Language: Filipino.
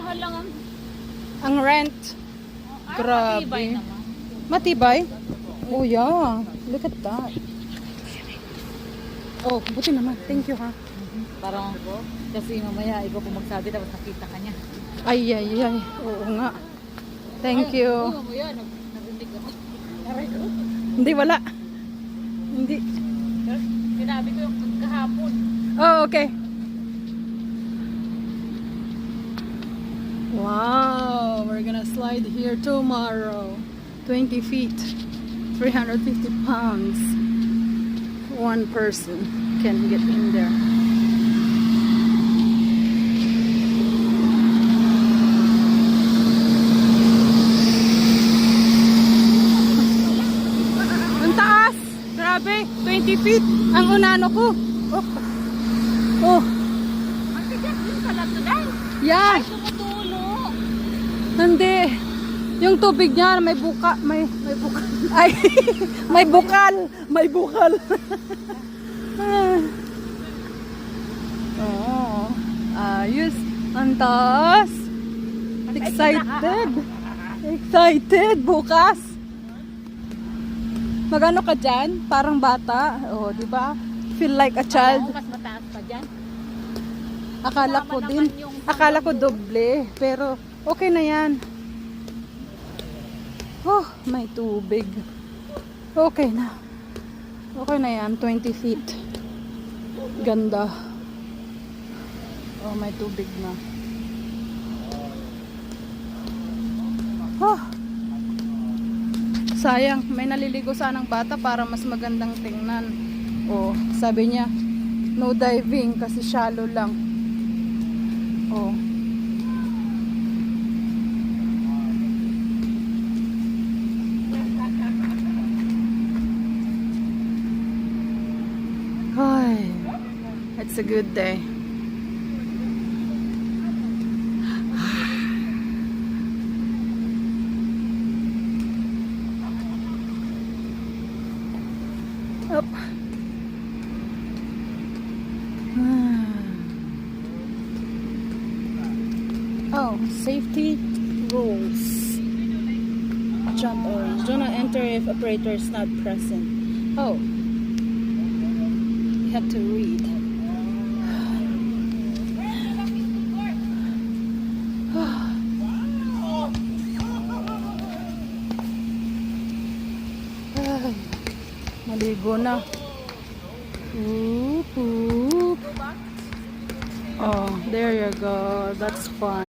mahal lang Ang rent. Grabe. matibay naman. Matibay? Oh yeah. Look at that. Oh, buti naman. Thank you ha. Parang, kasi mamaya ikaw po magsabi tapos nakita ka niya. Ay, ay, ay. Oo nga. Thank you. Mamaya, nabundig ako. Aray ko. Hindi, wala. Hindi. Sinabi ko yung kahapon. Oh, okay. Wow, we're gonna slide here tomorrow. 20 feet, 350 pounds. One person can get in there. Ang taas! Grabe, 20 feet. Ang unano ko. Oh. Oh. Ang tigas yung kalat na dahil. Yeah. Tumutulo. Hindi. Yung tubig niya may buka, may bukal. Ay, may bukal, may bukal. Oh, ayos. Ang taas. Excited. Excited bukas. Magano ka dyan? Parang bata. Oh, di ba? Feel like a child. Mas mataas pa dyan. Akala ko din. Akala ko doble. Pero okay na yan. Oh, may tubig. Okay na. Okay na yan. 20 feet. Ganda. Oh, may tubig na. Oh. Sayang. May naliligo sanang bata para mas magandang tingnan. Oh, sabi niya, no diving kasi shallow lang. Oh. Ay, it's a good day. Up. Oh, safety rules. Jump orange. Do not enter if operator is not present. Oh. You have to read. Ay, maligo na. Oop, oop. Oh, there you go. That's fun.